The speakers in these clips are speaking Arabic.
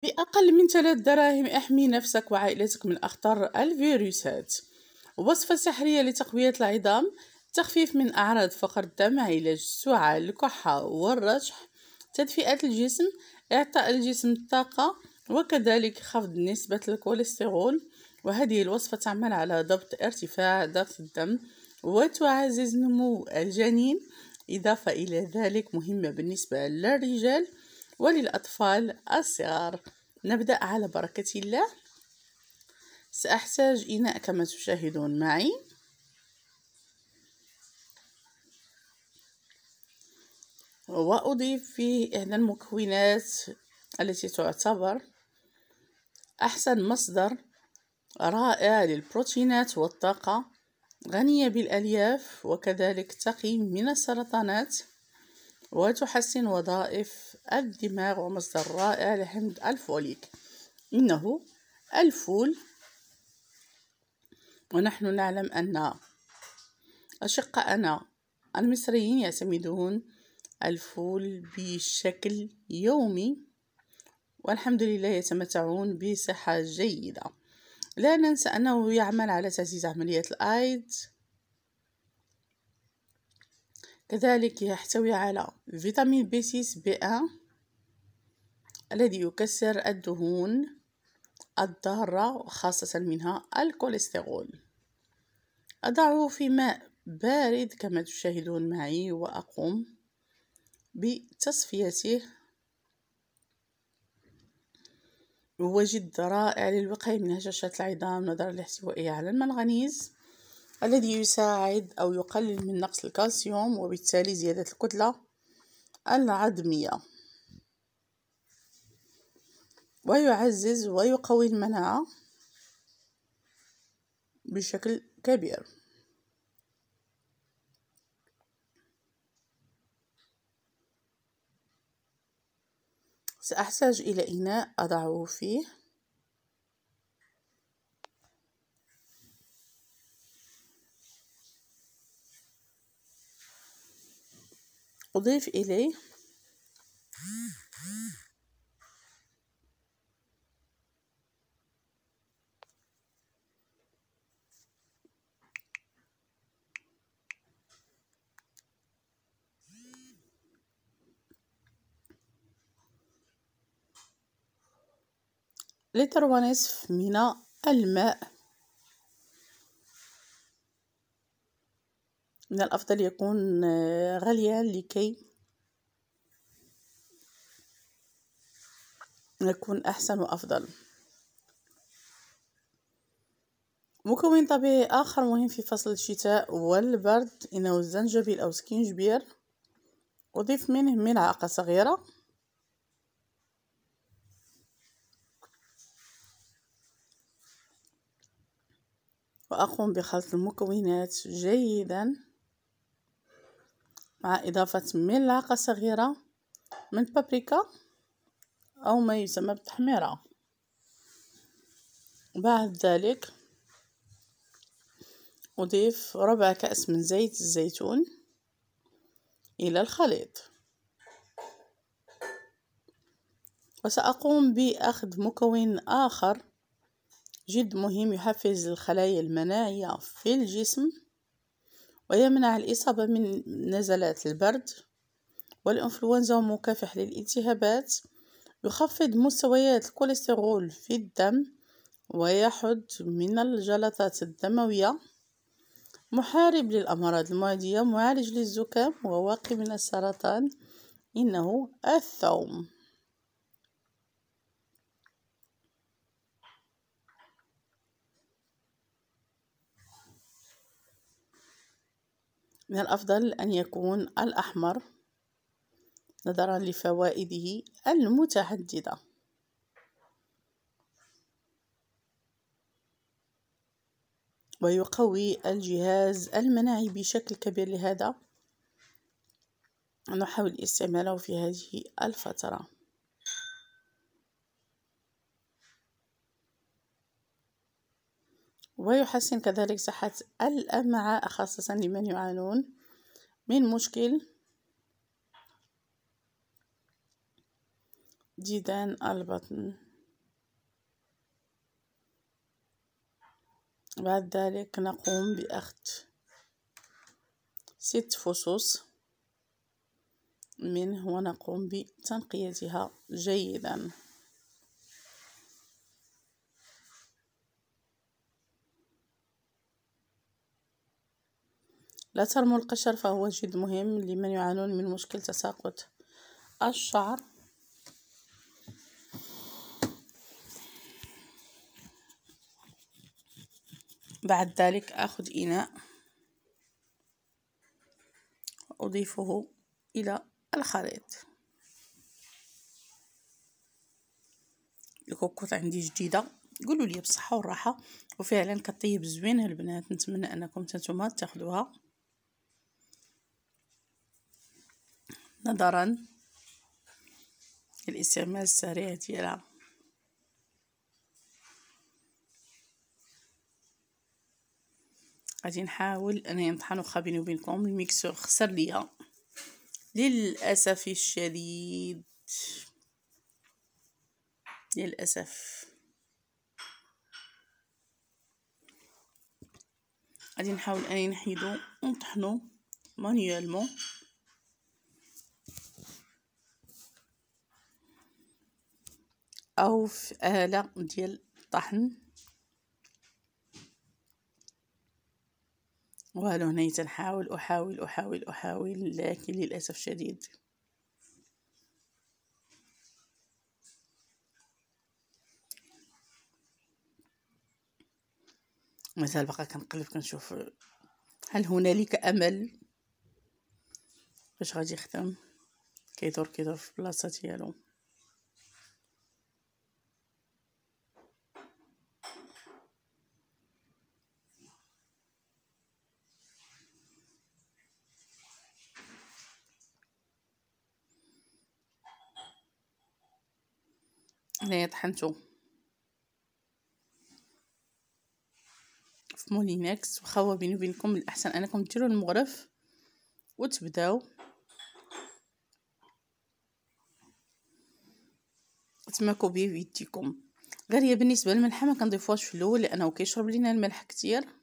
بأقل من 3 دراهم احمي نفسك وعائلتك من أخطر الفيروسات. وصفة سحرية لتقوية العظام، تخفيف من أعراض فقر الدم، علاج السعال، الكحة والرشح، تدفئة الجسم، إعطاء الجسم الطاقة، وكذلك خفض نسبة الكوليسترول. وهذه الوصفة تعمل على ضبط ارتفاع ضغط الدم وتعزز نمو الجنين. إضافة إلى ذلك مهمة بالنسبة للرجال وللأطفال الصغار. نبدأ على بركة الله. سأحتاج إناء كما تشاهدون معي، وأضيف فيه إحدى المكونات التي تعتبر أحسن مصدر رائع للبروتينات والطاقة، غنية بالألياف وكذلك تقي من السرطانات وتحسن وظائف الدماغ، ومصدر رائع لحمض الفوليك إنه الفول. ونحن نعلم أن أشقائنا المصريين يعتمدون الفول بشكل يومي، والحمد لله يتمتعون بصحة جيدة. لا ننسى أنه يعمل على تعزيز عمليات الأيض، كذلك يحتوي على فيتامين بي 6 بي 1 الذي يكسر الدهون الضارة وخاصة منها الكوليسترول. أضعه في ماء بارد كما تشاهدون معي وأقوم بتصفيته. هو جد رائع للوقاية من هشاشات العظام نظرا لاحتوائه على المنغنيز الذي يساعد أو يقلل من نقص الكالسيوم وبالتالي زيادة الكتلة العظمية، ويعزز ويقوي المناعة بشكل كبير. سأحتاج إلى إناء أضعه فيه، أضيف إليه لتر ونصف من الماء. من الأفضل يكون غليا لكي يكون أحسن وأفضل. مكون طبيعي آخر مهم في فصل الشتاء والبرد إنه الزنجبيل أو سكينجبير. أضيف منه ملعقة صغيرة وأقوم بخلط المكونات جيدا مع إضافة ملعقة صغيرة من بابريكا أو ما يسمى بالتحميرة. بعد ذلك أضيف ربع كأس من زيت الزيتون إلى الخليط، وسأقوم بأخذ مكون آخر جد مهم يحفز الخلايا المناعية في الجسم ويمنع الإصابة من نزلات البرد والإنفلونزا ومكافح للالتهابات، يخفض مستويات الكوليسترول في الدم ويحد من الجلطات الدموية، محارب للأمراض المعدية، معالج للزكام وواقي من السرطان إنه الثوم. من الأفضل أن يكون الأحمر نظرا لفوائده المتعددة. ويقوي الجهاز المناعي بشكل كبير، لهذا نحاول استعماله في هذه الفترة. ويحسن كذلك صحة الأمعاء خاصة لمن يعانون من مشكل ديدان البطن. بعد ذلك نقوم بأخذ 6 فصوص منه ونقوم بتنقيتها جيدا. لا ترموا القشر، فهو جد مهم لمن يعانون من مشكل تساقط الشعر. بعد ذلك أخذ إناء أضيفه إلى الخليط. الكوكوط عندي جديدة، قولوا لي بالصحة والراحة، وفعلا كطيب زوين البنات. نتمنى انكم نتوما تاخذوها نظرا للاستعمال السريع ديالها. غادي نحاول انني نطحن، واخا بيني وبينكم الميكسور خسر ليا للاسف الشديد، للاسف. غادي نحاول انني نحيدو ونطحنو مانيوالمون. او في آلة ديال الطحن. والو هنايا تنحاول احاول لكن للاسف الشديد مازال باقا كنقلب كنشوف هل هنالك امل باش غادي يخدم. كيدور في بلاصه ديالو. هنايا طحنتو في مولينكس، واخا هو بيني وبينكم الاحسن انكم ديروا المغرف وتبداو تماكو بيه بيديكم. غير هي بالنسبه للملح ما كنضيفوهاش في الاول لانه كيشرب لينا الملح كتير.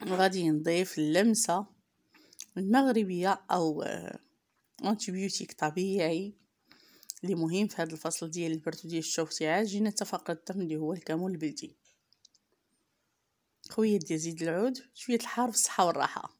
وغادي نضيف اللمسه المغربيه او انتيبيوتيك طبيعي اللي مهم في هذا الفصل ديال البرد وديال الشوك عاجينه فقر الدم اللي هو الكمون البلدي. خويا ديال زيد العود شويه الحار بالصحه والراحه.